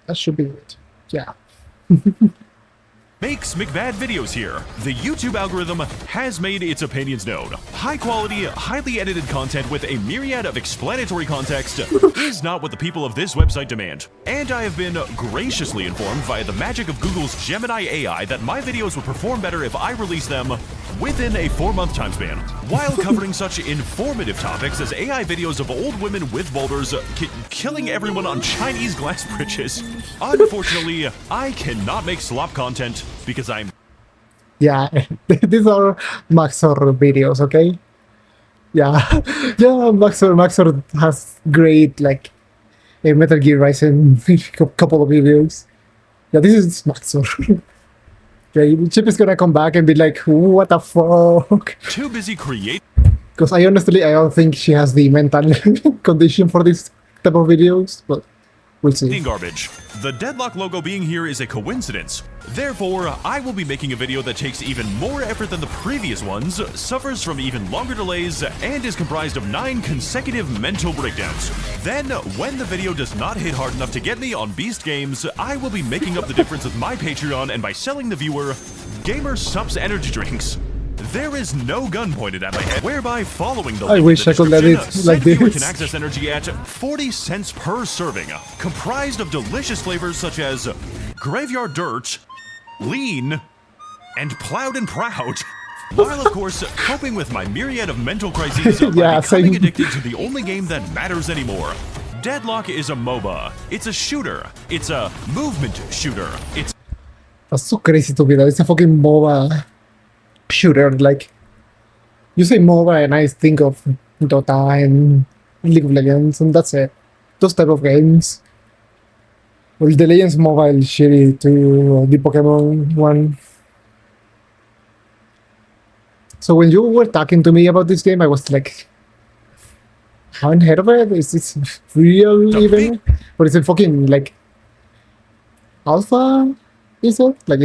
That should be it. Yeah. Makes McBad videos here. The YouTube algorithm has made its opinions known. High quality, highly edited content with a myriad of explanatory context is not what the people of this website demand. And I have been graciously informed via the magic of Google's Gemini AI that my videos would perform better if I release them within a 4-month time span, while covering such informative topics as AI videos of old women with boulders killing everyone on Chinese glass bridges. Unfortunately, I cannot make slop content because I'm... Yeah, these are Max0r videos, okay? Yeah, yeah, Max0r has great, like, a Metal Gear Rising couple of videos. Yeah, this is Max0r. Yeah, Chip is gonna come back and be like, what the fuck? too busy creating Because I don't think she has the mental condition for this type of videos, but we'll see. garbage. The Deadlock logo being here is a coincidence. Therefore, I will be making a video that takes even more effort than the previous ones, suffers from even longer delays, and is comprised of 9 consecutive mental breakdowns. Then, when the video does not hit hard enough to get me on Beast Games, I will be making up the difference with my Patreon and by selling the viewer Gamer Sups energy drinks. There is no gun pointed at my head, whereby following the link wish in I the could let description, it like said viewer this. can access energy at 40 cents per serving, comprised of delicious flavors such as Graveyard Dirt, Lean, and Plowed and Proud. While, of course, coping with my myriad of mental crises by Yeah, becoming same. addicted to the only game that matters anymore. Deadlock is a MOBA. It's a shooter. It's a movement shooter. It's That's so crazy to me that it's a fucking MOBA shooter. Like, you say MOBA and I think of Dota and League of Legends, and that's it. Those type of games. Well, the Legends Mobile shitty to the Pokemon one. So when you were talking to me about this game, I was like, haven't heard of it? Is this real The even? Or is it fucking like alpha? Is it? Like,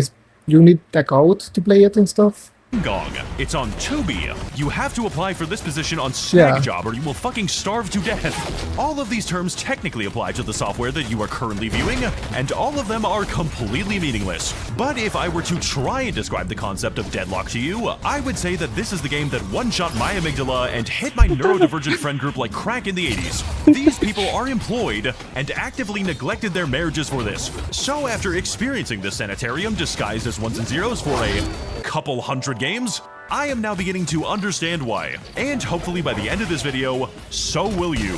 you need a code to play it and stuff? Gong. It's on Tubi. You have to apply for this position on Yeah. Snagjob or you will fucking starve to death. All of these terms technically apply to the software that you are currently viewing, and all of them are completely meaningless. But if I were to try and describe the concept of Deadlock to you, I would say that this is the game that one-shot my amygdala and hit my neurodivergent friend group like crack in the 80s. These people are employed and actively neglected their marriages for this. So after experiencing this sanitarium disguised as ones and zeros for a couple hundred games, I am now beginning to understand why. And hopefully by the end of this video, so will you.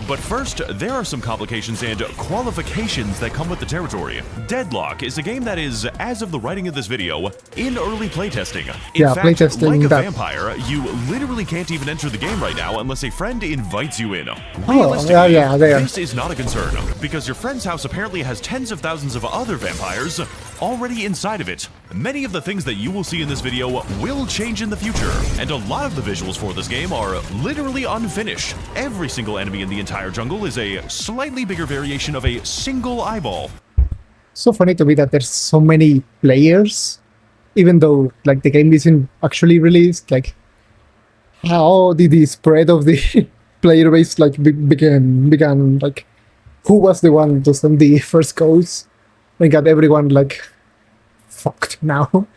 But first, there are some complications and qualifications that come with the territory. Deadlock is a game that is, as of the writing of this video, in early playtesting. In Yeah, fact, playtesting like a that- vampire, you literally can't even enter the game right now unless a friend invites you in. yeah, there. This is not a concern, because your friend's house apparently has tens of thousands of other vampires already inside of it. Many of the things that you will see in this video will change in the future, and a lot of the visuals for this game are literally unfinished. Every single enemy in the entire jungle is a slightly bigger variation of a single eyeball. So funny to me that there's so many players, even though like the game isn't actually released. Like, how did the spread of the player base like began? Like, who was the one to send the first codes? We got everyone like fucked now,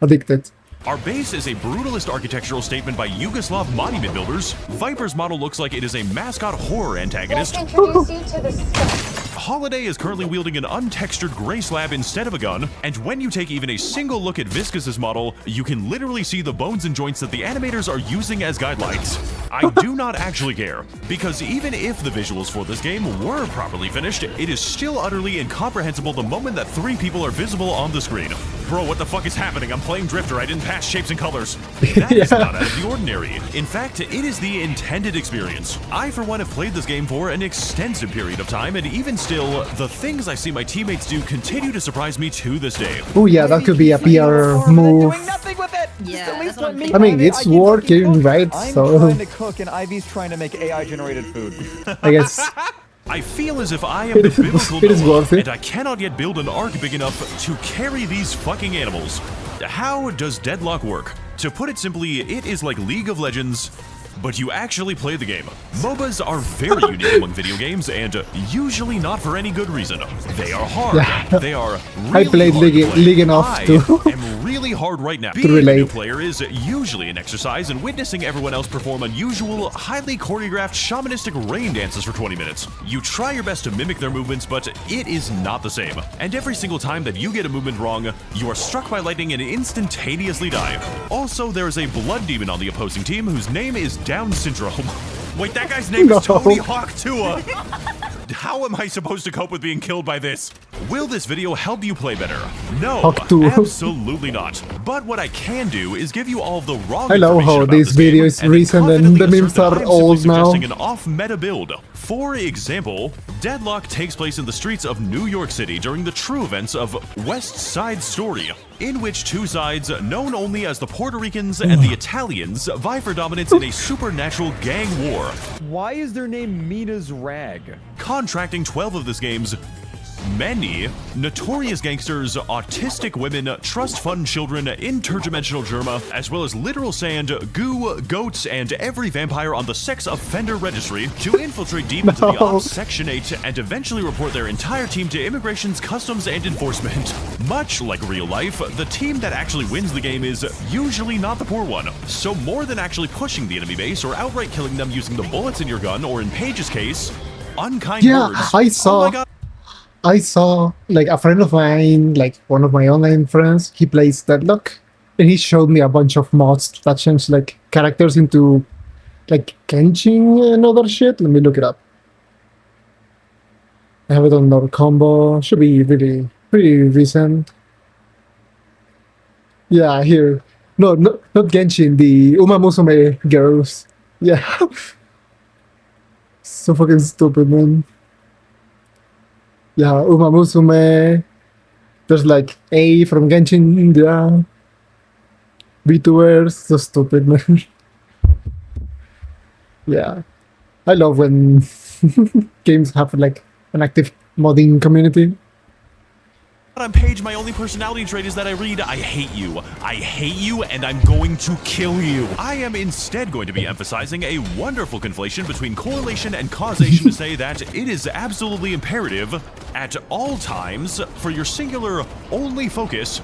addicted. Our base is a brutalist architectural statement by Yugoslav monument builders. Viper's model looks like it is a mascot horror antagonist. Let's introduce you to the Holiday is currently wielding an untextured gray slab instead of a gun, and when you take even a single look at Viscus's model, you can literally see the bones and joints that the animators are using as guidelines. I do not actually care, because even if the visuals for this game were properly finished, it is still utterly incomprehensible the moment that 3 people are visible on the screen. Bro, what the fuck is happening? I'm playing Drifter, I didn't pass shapes and colors. That is not out of the ordinary. In fact, it is the intended experience. I, for one, have played this game for an extensive period of time, and even still, the things I see my teammates do continue to surprise me to this day. Oh yeah, that could be a PR move. Doing nothing with it. Yeah, Just at least that's what let I'm me thinking. I mean, have it. it's I can fucking working, cook. right? I'm So- trying to cook, and Ivy's trying to make AI-generated food. I guess. I feel as if I am the biblical It is Noah, worth it. and I cannot yet build an ark big enough to carry these fucking animals. How does Deadlock work? To put it simply, it is like League of Legends, but you actually play the game. MOBAs are very unique among video games and usually not for any good reason. They are hard. Yeah. They are really I played hard to League, play. League enough I to am really hard right now. Being a relate. new player is usually an exercise in witnessing everyone else perform unusual, highly choreographed shamanistic rain dances for 20 minutes. You try your best to mimic their movements, but it is not the same. And every single time that you get a movement wrong, you are struck by lightning and instantaneously die. Also, there is a blood demon on the opposing team whose name is Down Syndrome. Wait, that guy's name is No. Tony Hawk Tua. How am I supposed to cope with being killed by this? Will this video help you play better? No, Hawk Tua. absolutely not. But what I can do is give you all of the wrong I love information how about this video game is and recent and confidently the memes assert that are I'm simply old now. suggesting an off-meta build. For example, Deadlock takes place in the streets of New York City during the true events of West Side Story, in which two sides, known only as the Puerto Ricans and the Italians, vie for dominance in a supernatural gang war. Why is their name Mina's Rag? Contracting 12 of this game's many notorious gangsters, autistic women, trust fund children, interdimensional germa, as well as literal sand, goo, goats, and every vampire on the sex offender registry to infiltrate deep into the No. Ops Section 8 and eventually report their entire team to Immigration's Customs and Enforcement. Much like real life, the team that actually wins the game is usually not the poor one. So more than actually pushing the enemy base or outright killing them using the bullets in your gun, or in Paige's case, unkind Yeah, words. I Oh saw- my God. I saw like a friend of mine, like one of my online friends, he plays Deadlock, and he showed me a bunch of mods that change like characters into like Kenshin and other shit. Let me look it up. I have it on our combo. Should be really pretty recent. Yeah, here. No, not Genshin, the Uma Musume girls. Yeah. So fucking stupid, man. Yeah, Uma Musume. There's like A from Genshin India. VTubers, so stupid, man. Yeah. I love when games have like an active modding community. I'm Paige, my only personality trait is that I read, I hate you. I hate you and I'm going to kill you. I am instead going to be emphasizing a wonderful conflation between correlation and causation to say that it is absolutely imperative at all times for your singular only focus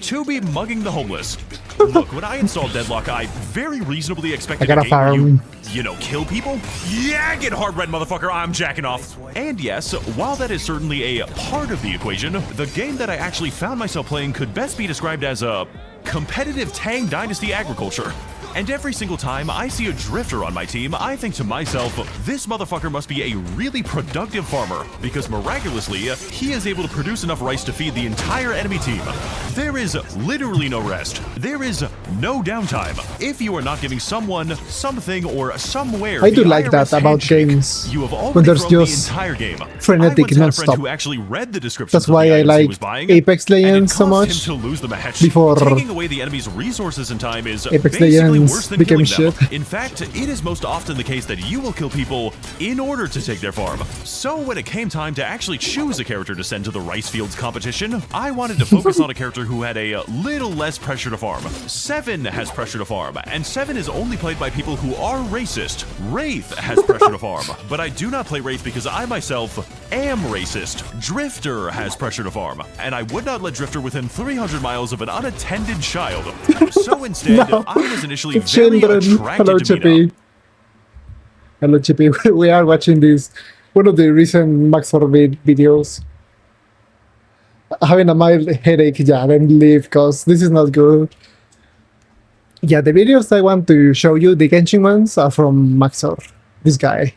to be mugging the homeless. Look, when I installed Deadlock, I very reasonably expected I got a a game where farm. you know, kill people? Yeah, get hard red, motherfucker, I'm jacking off. And yes, while that is certainly a part of the equation, the game that I actually found myself playing could best be described as a competitive Tang Dynasty agriculture. And every single time I see a drifter on my team, I think to myself, this motherfucker must be a really productive farmer, because miraculously, he is able to produce enough rice to feed the entire enemy team. There is literally no rest. There is no downtime. If you are not giving someone, something, or somewhere I do the like that IRS about handshake, games, you have already when there's thrown the just entire game. frenetic I once had a friend non-stop. who actually read the description. That's why I like Apex Legends so much. Him to lose the match. Before Taking away the enemy's resources and time is Apex basically Legends worse than became killing them. shit. In fact, it is most often the case that you will kill people in order to take their farm. So when it came time to actually choose a character to send to the rice fields competition, I wanted to focus on a character who had a little less pressure to farm. Seven has pressure to farm, and Seven is only played by people who are racist. Wraith has pressure to farm, but I do not play Wraith because I myself am racist. Drifter has pressure to farm, and I would not let Drifter within 300 miles of an unattended child. So instead, No, I was initially the very children. attracted Hello, to Chippy. Mina. Hello, Chippy. We are watching this. One of the recent Max0r videos. Having a mild headache, yeah, then leave because this is not good. Yeah, the videos I want to show you, the Genshin ones, are from Max0r. This guy.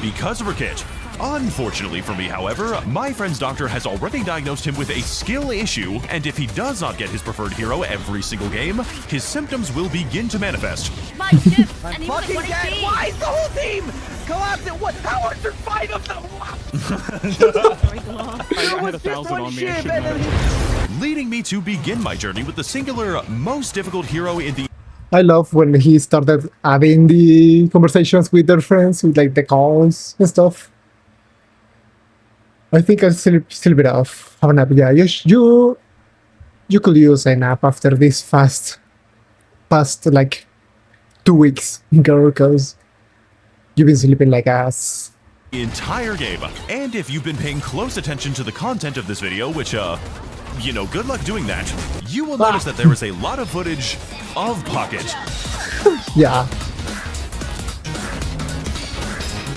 Because of her kit. Unfortunately for me, however, my friend's doctor has already diagnosed him with a skill issue, and if he does not get his preferred hero every single game, his symptoms will begin to manifest. My ship! I'm and he was fucking like, dead! "What Why is the whole team collapsing? What? How are there 5 of them? There was just one ship and then Leading me to begin my journey with the singular most difficult hero in the I love when he started adding the conversations with their friends, with like the calls and stuff. I think I'll still bit off. Have a nap. Yeah, you could use a nap after this fast like 2 weeks, girl, because you've been sleeping like ass. Entire game. And if you've been paying close attention to the content of this video, which, you know, good luck doing that, you will notice that there is a lot of footage of Pocket. Yeah.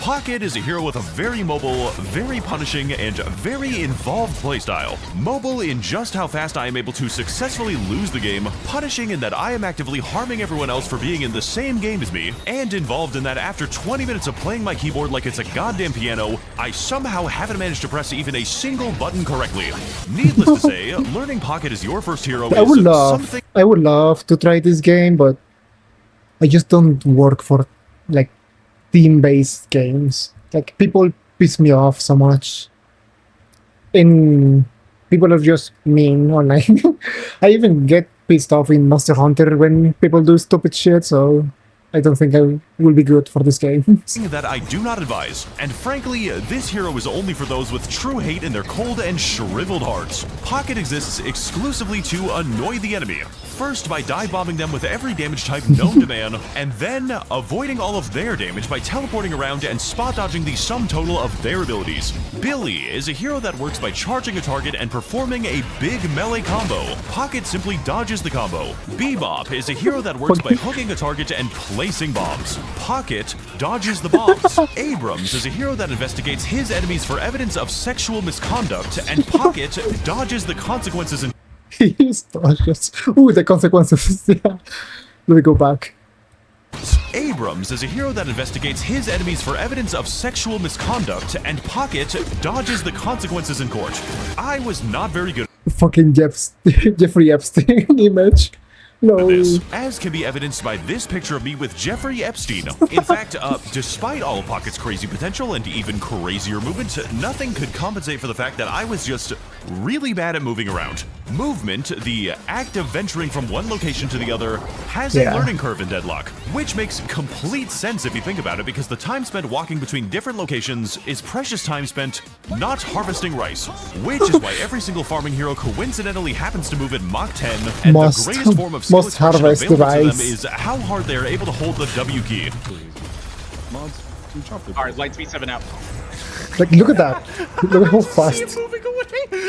Pocket is a hero with a very mobile, very punishing, and very involved playstyle. Mobile in just how fast I am able to successfully lose the game, punishing in that I am actively harming everyone else for being in the same game as me, and involved in that after 20 minutes of playing my keyboard like it's a goddamn piano, I somehow haven't managed to press even a single button correctly. Needless to say, learning Pocket as your first hero is something... I would love to try this game, but I just don't work for, like, team-based games. Like, people piss me off so much, and people are just mean online. I even get pissed off in Monster Hunter when people do stupid shit, so I don't think I will be good for this game. that I do not advise, and frankly, this hero is only for those with true hate in their cold and shriveled hearts. Pocket exists exclusively to annoy the enemy, first by dive bombing them with every damage type known to man, and then avoiding all of their damage by teleporting around and spot dodging the sum total of their abilities. Billy is a hero that works by charging a target and performing a big melee combo. Pocket simply dodges the combo. Bebop is a hero that works by hooking a target and placing bombs. Pocket dodges the bombs. Abrams is a hero that investigates his enemies for evidence of sexual misconduct, and Pocket dodges the consequences and He's dodges. Ooh, the consequences. Yeah. Let me go back. Abrams is a hero that investigates his enemies for evidence of sexual misconduct, and Pocket dodges the consequences in court. I was not very good Fucking Jeffrey Epstein image. No. this, as can be evidenced by this picture of me with Jeffrey Epstein. In fact, despite all of Pocket's crazy potential and even crazier movement, nothing could compensate for the fact that I was just really bad at moving around. Movement, the act of venturing from one location to the other, has a learning curve in Deadlock, which makes complete sense if you think about it, because the time spent walking between different locations is precious time spent not harvesting rice, which is why every single farming hero coincidentally happens to move at Mach 10, and the greatest form of skill expression harvest available to them rice. is how hard they are able to hold the W key. Alright, light speed 7 out. Like, look at that. Look at how fast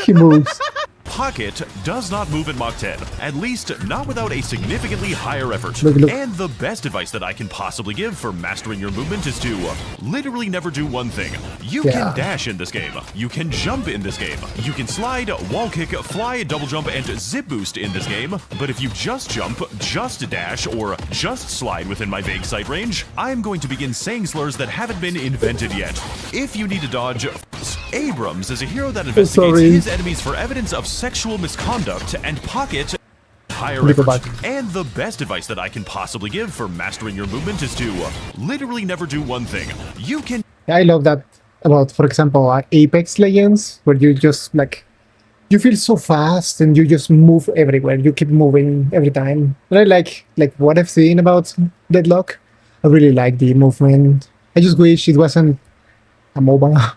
he moves. Pocket does not move at Mach 10, at least not without a significantly higher effort. Look. And the best advice that I can possibly give for mastering your movement is to literally never do one thing. You can dash in this game, you can jump in this game, you can slide, wall kick, fly, double jump, and zip boost in this game, but if you just jump, just dash, or just slide within my vague sight range, I'm going to begin saying slurs that haven't been invented yet. If you need to dodge, Abrams is a hero that investigates his enemies for evidence of sexual misconduct, and Pocket higher effort. And the best advice that I can possibly give for mastering your movement is to literally never do one thing. You can... I love that about, for example, Apex Legends, where you just, like, you feel so fast and you just move everywhere. You keep moving every time. And I like what I've seen about Deadlock. I really like the movement. I just wish it wasn't a MOBA.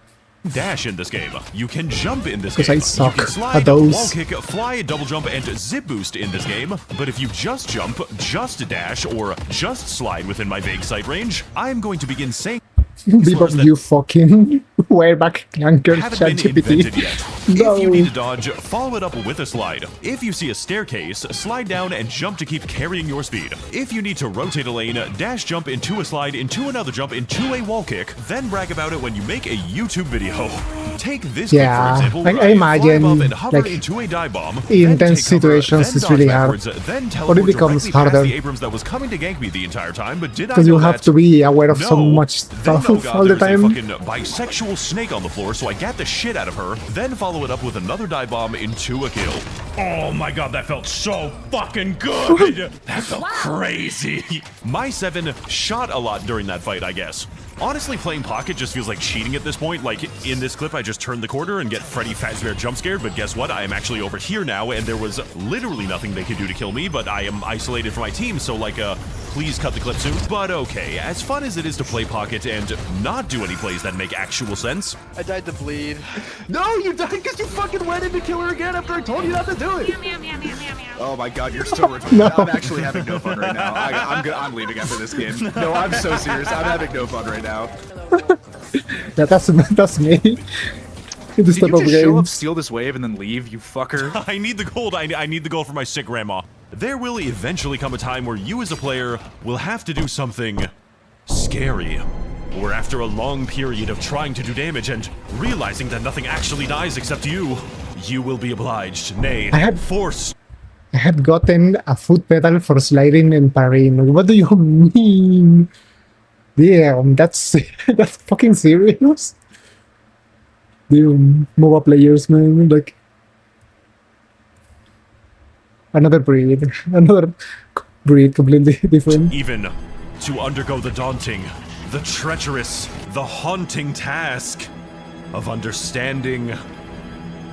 Dash in this game. You can jump in this game. game. I suck you can slide, at those. wall kick, fly, double jump, and zip boost in this game. But if you just jump, just dash, or just slide within my vague sight range, I'm going to begin saying Bebop, you fucking wereback clunker haven't been invented ChatGPT. yet. No. If you need to dodge, follow it up with a slide. If you see a staircase, slide down and jump to keep carrying your speed. If you need to rotate a lane, dash jump into a slide, into another jump, into a wall kick, then brag about it when you make a YouTube video. Take this clip, for example, I imagine, fly above and hover like, into a dive bomb, in then tense take cover, situations, then it's dodge really hard. backwards, then But it teleport becomes directly past harder. the Abrams that was coming to gank me the entire time, but did I Because know you have that? to be aware of so No. much Then, stuff oh God, all the there's a time. fucking bisexual snake on the floor, so I gat the shit out of her, then follow it up with another dive bomb into a kill. Oh my God, that felt so fucking good! That felt crazy! My 7 shot a lot during that fight, I guess. Honestly, playing Pocket just feels like cheating at this point. Like, in this clip, I just turned the corner and get Freddy Fazbear jump scared, but guess what? I am actually over here now, and there was literally nothing they could do to kill me, but I am isolated from my team, so like, please cut the clip soon. But okay, as fun as it is to play Pocket and not do any plays that make actual sense, I died to bleed. No, you died because you fucking went in to kill her again after I told you not to do it. Oh my god, you're so retarded. No. I'm actually having no fun right now. I'm leaving after this game. No, I'm so serious. I'm having no fun right now. Yeah, that's me. In this Did type you of just show up, games. steal this wave, and then leave, you fucker? I need the gold. I need the gold for my sick grandma. There will eventually come a time where you as a player will have to do something scary. Where after a long period of trying to do damage and realizing that nothing actually dies except you will be obliged, nay, forced. I had gotten a foot pedal for sliding and parrying. What do you mean? Damn, that's that's fucking serious. Damn, MOBA players, man, like another breed completely different. Even to undergo the daunting, the treacherous, the haunting task of understanding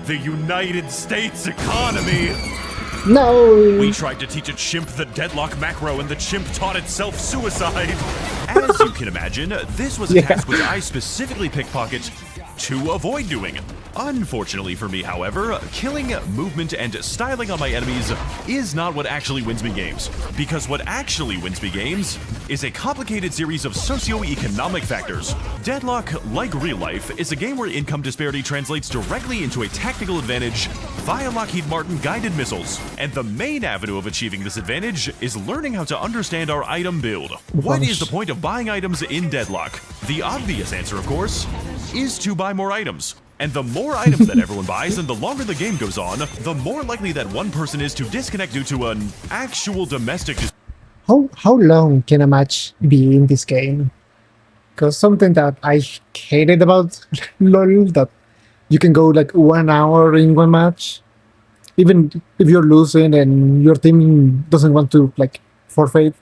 the United States economy. No! We tried to teach a chimp the deadlock macro, and the chimp taught itself suicide. As you can imagine, this was a task which I specifically pickpocket to avoid doing. Unfortunately for me, however, killing, movement, and styling on my enemies is not what actually wins me games. Because what actually wins me games is a complicated series of socio-economic factors. Deadlock, like real life, is a game where income disparity translates directly into a tactical advantage via Lockheed Martin guided missiles. And the main avenue of achieving this advantage is learning how to understand our item build. What is the point of buying items in Deadlock? The obvious answer, of course, is to buy more items. And the more items that everyone buys and the longer the game goes on, the more likely that one person is to disconnect due to an actual domestic How long can a match be in this game? Because something that I hated about LoL, that you can go like 1 hour in one match, even if you're losing and your team doesn't want to like forfeit,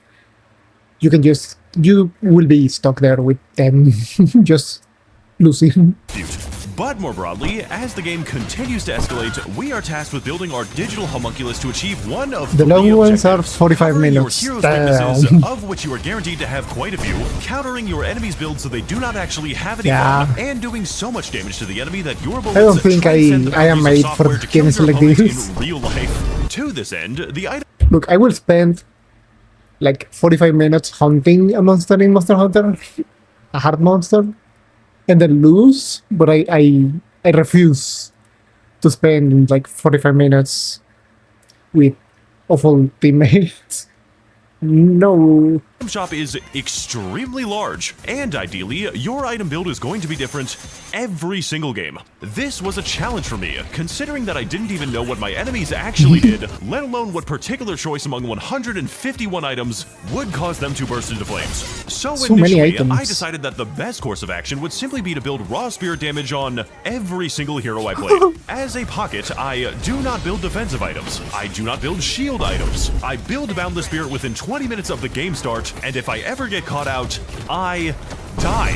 you will be stuck there with them just losing. But more broadly, as the game continues to escalate, we are tasked with building our digital homunculus to achieve one of The long three ones are objectives. 45 Covering minutes. Your hero's Damn. weaknesses, of which you are guaranteed to have quite a few, countering your enemy's build so they do not actually have any Yeah. fun, and doing so much damage to the enemy that your bullets I don't think transcend the I am boundaries of made for software to kill games your like opponent this. in real life. To this end, the item Look, I will spend like 45 minutes hunting a monster in Monster Hunter, a hard monster, and then lose, but I refuse to spend like 45 minutes with awful teammates. No. shop is extremely large, and ideally, your item build is going to be different every single game. This was a challenge for me, considering that I didn't even know what my enemies actually did, let alone what particular choice among 151 items would cause them to burst into flames. So many initially, items. I decided that the best course of action would simply be to build raw spirit damage on every single hero I play. As a pocket, I do not build defensive items. I do not build shield items. I build Boundless Spirit within 20 minutes of the game start, and if I ever get caught out, I die.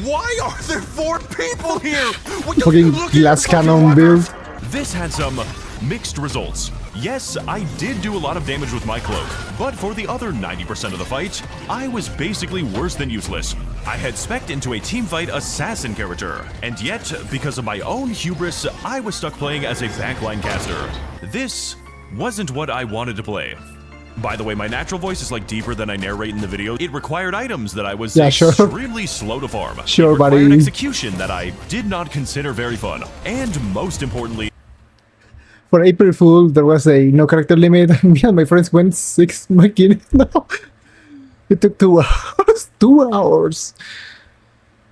Why are there 4 people here? Fucking glass cannon build. This had some mixed results. Yes, I did do a lot of damage with my cloak, but for the other 90% of the fight, I was basically worse than useless. I had spec'd into a teamfight assassin character, and yet, because of my own hubris, I was stuck playing as a backline caster. This wasn't what I wanted to play. By the way, my natural voice is like deeper than I narrate in the video. It required items that I was extremely slow to farm. Sure, it required buddy. execution that I did not consider very fun. And most importantly, For April Fool, there was a no character limit. Me and my friends went 6 mechanics now. It took 2 hours. 2 hours.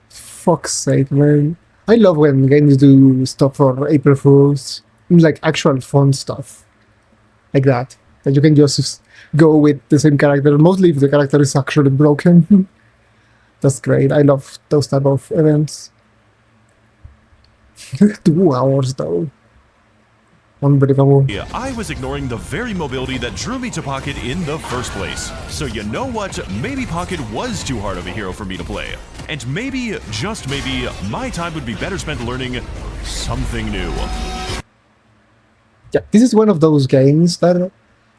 Fuck's sake, man. I love when games do stuff for April Fools. Like actual fun stuff. Like that. That you can just go with the same character. Mostly if the character is actually broken. That's great. I love those type of events. 2 hours though. Unbelievable. yeah, I was ignoring the very mobility that drew me to Pocket in the first place. So you know what? Maybe Pocket was too hard of a hero for me to play. And maybe, just maybe, my time would be better spent learning something new. Yeah, this is one of those games that,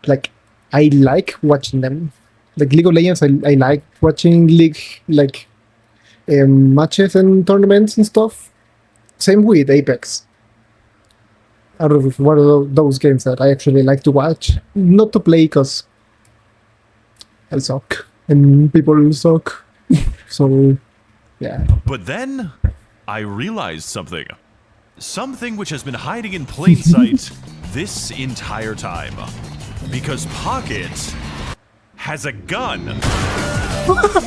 like, I like watching them. like League of Legends, I like watching League like matches and tournaments and stuff. Same with Apex. Out of one of those games that I actually like to watch, not to play because I suck and people suck. So, yeah. But then I realized something. Something which has been hiding in plain sight this entire time. Because Pocket has a gun.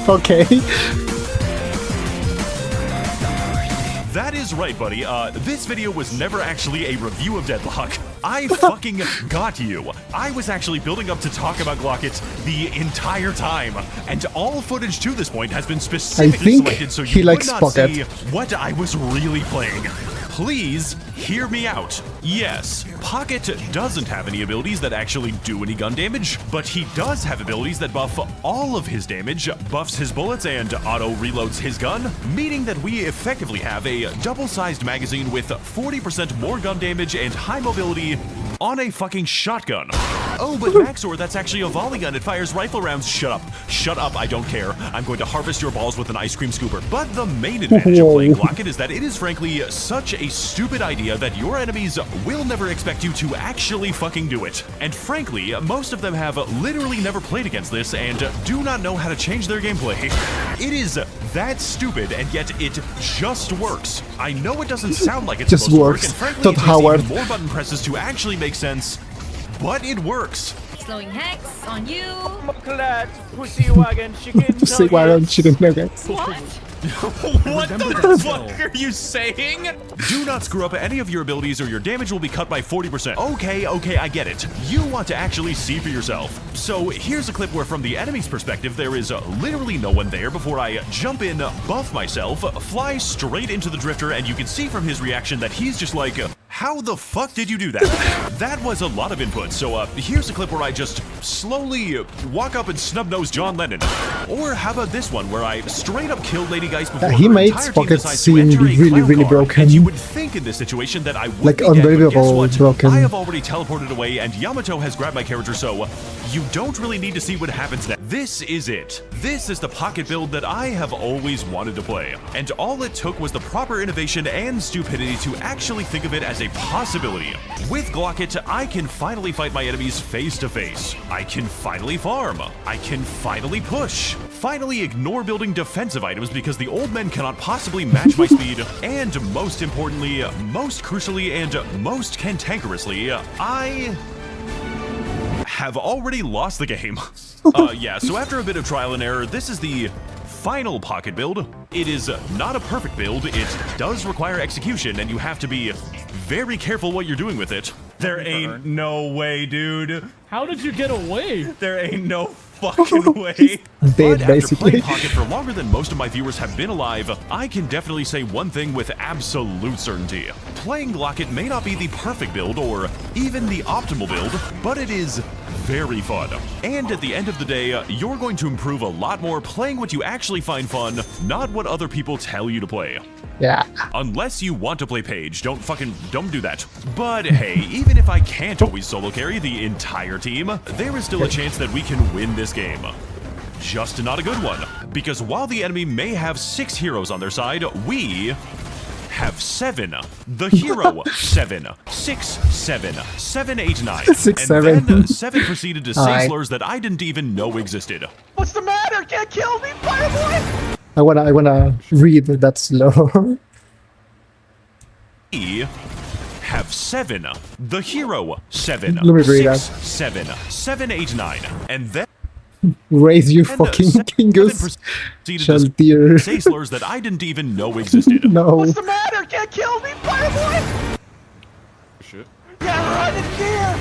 Okay. That is right, buddy. This video was never actually a review of Deadlock. I fucking got you. I was actually building up to talk about Glockit the entire time, and all footage to this point has been specifically selected so you would not see what I was really playing. Please hear me out. Yes, Pocket doesn't have any abilities that actually do any gun damage, but he does have abilities that buff all of his damage, buffs his bullets, and auto-reloads his gun, meaning that we effectively have a double-sized magazine with 40% more gun damage and high mobility on a fucking shotgun. Oh, but Max0r, that's actually a volley gun. It fires rifle rounds. Shut up. Shut up, I don't care. I'm going to harvest your balls with an ice cream scooper. But the main advantage of playing Glockit is that it is frankly such a stupid idea that your enemies will never expect you to actually fucking do it. And frankly, most of them have literally never played against this and do not know how to change their gameplay. It is that stupid, and yet it just works. I know it doesn't sound like it's Just supposed works. to work, and frankly, Not it takes Howard. even more button presses to actually make sense, but it works. Slowing Hex on you. Clad, pussy wagon, chicken See why don't you know guys? What the fuck are you saying? Do not screw up any of your abilities or your damage will be cut by 40%. Okay, I get it. You want to actually see for yourself. So here's a clip where from the enemy's perspective, there is literally no one there before I jump in, buff myself, fly straight into the drifter, and you can see from his reaction that he's just like, how the fuck did you do that? That was a lot of input, so here's a clip where I just slowly walk up and snub-nose John Lennon. Or how about this one where I straight up kill Lady Geist before He her makes entire team Pocket decides to seem enter a really, clown really car. broken. And you would think in this situation that I would Like be dead, but unbelievable guess what? broken. I have already teleported away and Yamato has grabbed my character, so you don't really need to see what happens next. This is it. This is the Pocket build that I have always wanted to play. And all it took was the proper innovation and stupidity to actually think of it as a possibility. With Glockit, I can finally fight my enemies face to face. I can finally farm. I can finally push. Finally ignore building defensive items because the old men cannot possibly match my speed. And most importantly, most crucially, and most cantankerously, I have already lost the game. Yeah, so after a bit of trial and error, this is the final Pocket build. It is not a perfect build. It does require execution, and you have to be very careful what you're doing with it. There ain't no way, dude. How did you get away? There ain't no fucking way. Dead, But after basically. playing Pocket for longer than most of my viewers have been alive, I can definitely say one thing with absolute certainty. Playing Glockit may not be the perfect build or even the optimal build, but it is very fun. And at the end of the day, you're going to improve a lot more playing what you actually find fun, not what other people tell you to play. Yeah. Unless you want to play Page, don't do that. But hey, even if I can't always solo carry the entire team, there is still a chance that we can win this game. Just not a good one. Because while the enemy may have 6 heroes on their side, we have 7. The hero 7, 6, 7, 7, 8, 9. 6, and 7. then 7 proceeded to say Alright. slurs that I didn't even know existed. What's the matter? Can't kill me, Fireboy! I wanna read that slow. We have 7. The hero 7, Let me read 6, 7, 7, 8, 9. And then Raise you And the fucking 7 kingus. proceeded Shall to dear. say slurs that I didn't even know existed. No. What's the matter? Can't kill me, Fireboy! Shit. Yeah, run in here!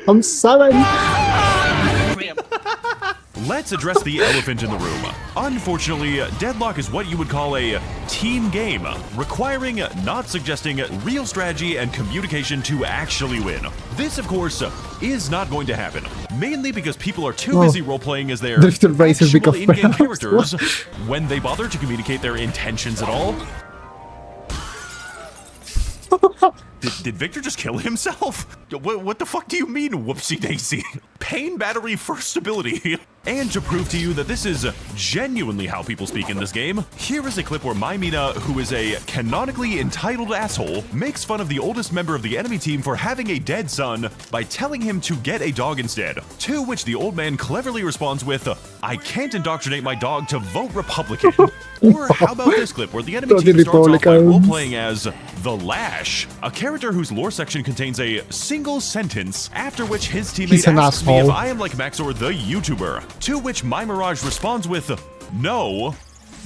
I'm 7! I'm 7. Let's address the elephant in the room. Unfortunately, Deadlock is what you would call a team game, requiring, not suggesting, real strategy and communication to actually win. This, of course, is not going to happen, mainly because people are too busy role-playing as their Drifter races actual become in-game fast. characters when they bother to communicate their intentions at all. Did Victor just kill himself? What the fuck do you mean, whoopsie daisy? Pain battery first ability. And to prove to you that this is genuinely how people speak in this game, here is a clip where Mina, who is a canonically entitled asshole, makes fun of the oldest member of the enemy team for having a dead son by telling him to get a dog instead. To which the old man cleverly responds with, "I can't indoctrinate my dog to vote Republican." Or how about this clip where the enemy team starts off by role-playing as The Lash, a character whose lore section contains a single sentence, after which his teammate asks me if I am like Max0r the YouTuber, to which Max0r responds with, "No,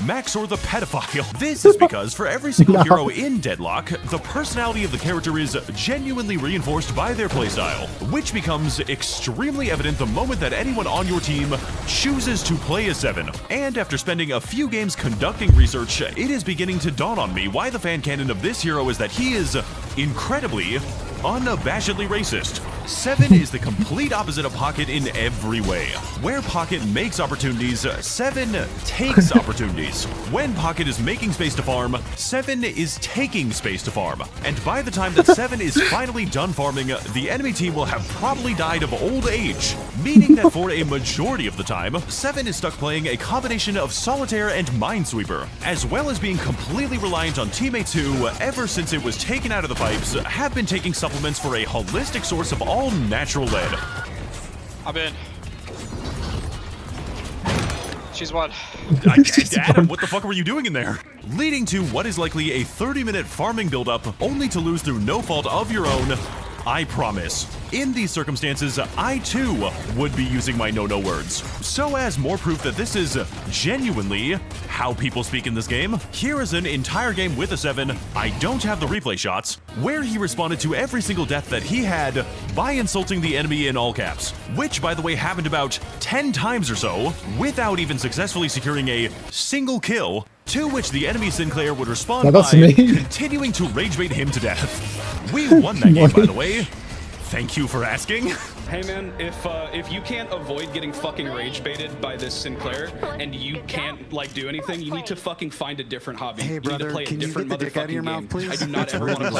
Max0r the pedophile." This is because for every single hero in Deadlock, the personality of the character is genuinely reinforced by their playstyle, which becomes extremely evident the moment that anyone on your team chooses to play as Seven. And after spending a few games conducting research, it is beginning to dawn on me why the fan canon of this hero is that he is incredibly, unabashedly racist. Seven is the complete opposite of Pocket in every way. Where Pocket makes opportunities, Seven takes opportunities. When Pocket is making space to farm, Seven is taking space to farm. And by the time that Seven is finally done farming, the enemy team will have probably died of old age, meaning that for a majority of the time, Seven is stuck playing a combination of Solitaire and Minesweeper, as well as being completely reliant on teammates who, ever since it was taken out of the pipes, have been taking supplements for a holistic source of all natural lead. I'm in. She's one. Adam, what the fuck were you doing in there? Leading to what is likely a 30-minute farming build-up, only to lose through no fault of your own. I promise. In these circumstances, I too would be using my no-no words. So as more proof that this is genuinely how people speak in this game, here is an entire game with a Seven, I don't have the replay shots, where he responded to every single death that he had by insulting the enemy in all caps, which by the way happened about 10 times or so, without even successfully securing a single kill, to which the enemy Sinclair would respond by continuing to rage bait him to death. We won that game, by the way. Thank you for asking. Hey man, if you can't avoid getting fucking rage baited by this Sinclair and you can't like do anything, you need to fucking find a different hobby. Hey brother, you need to play a can you different get the dick out of your motherfucking mouth, please? game. I do not ever want to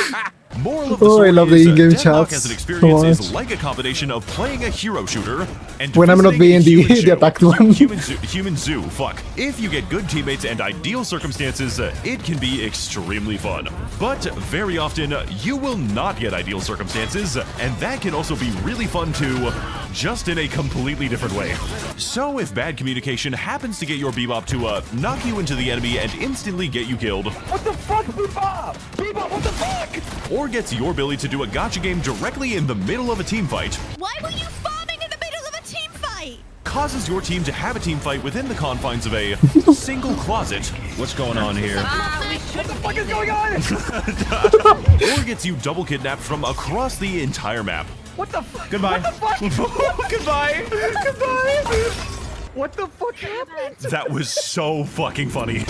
play. Moral of the story I love the is in-game Deadlock chats. as an experience is like a combination of playing a hero shooter and when I'm not being the attacked one. Human zoo, fuck. If you get good teammates and ideal circumstances, it can be extremely fun. But very often, you will not get ideal circumstances, and that can also be really fun too, just in a completely different way. So if bad communication happens to get your Bebop to knock you into the enemy and instantly get you killed, What the fuck, Bebop? Bebop, what the fuck? or gets your Billy to do a gotcha game directly in the middle of a team fight, Why were you farming in the middle of a team fight? causes your team to have a team fight within the confines of a single closet, What's going on here? What the fuck is going on? or gets you double kidnapped from across the entire map. What the fuck? Goodbye. What the fuck? Goodbye! Goodbye! What the fuck happened? That was so fucking funny.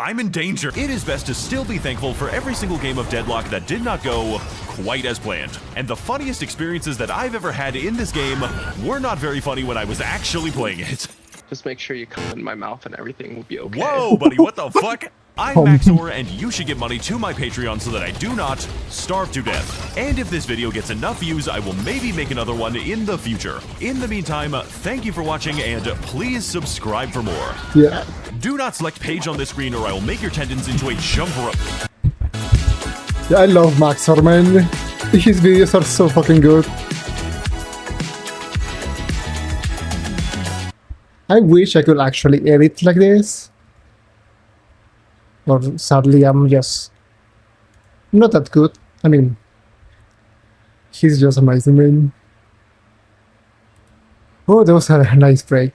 I'm in danger. It is best to still be thankful for every single game of Deadlock that did not go quite as planned. And the funniest experiences that I've ever had in this game were not very funny when I was actually playing it. Just make sure you come in my mouth and everything will be okay. Whoa, buddy, what the fuck? I'm Max0r, and you should give money to my Patreon so that I do not starve to death. And if this video gets enough views, I will maybe make another one in the future. In the meantime, thank you for watching, and please subscribe for more. Yeah. Do not select page on this screen or I will make your tendons into a jump rope. Yeah, I love Max0r, man. His videos are so fucking good. I wish I could actually edit like this. Or sadly, I'm just not that good. I mean, he's just amazing, man. Oh, that was a nice break.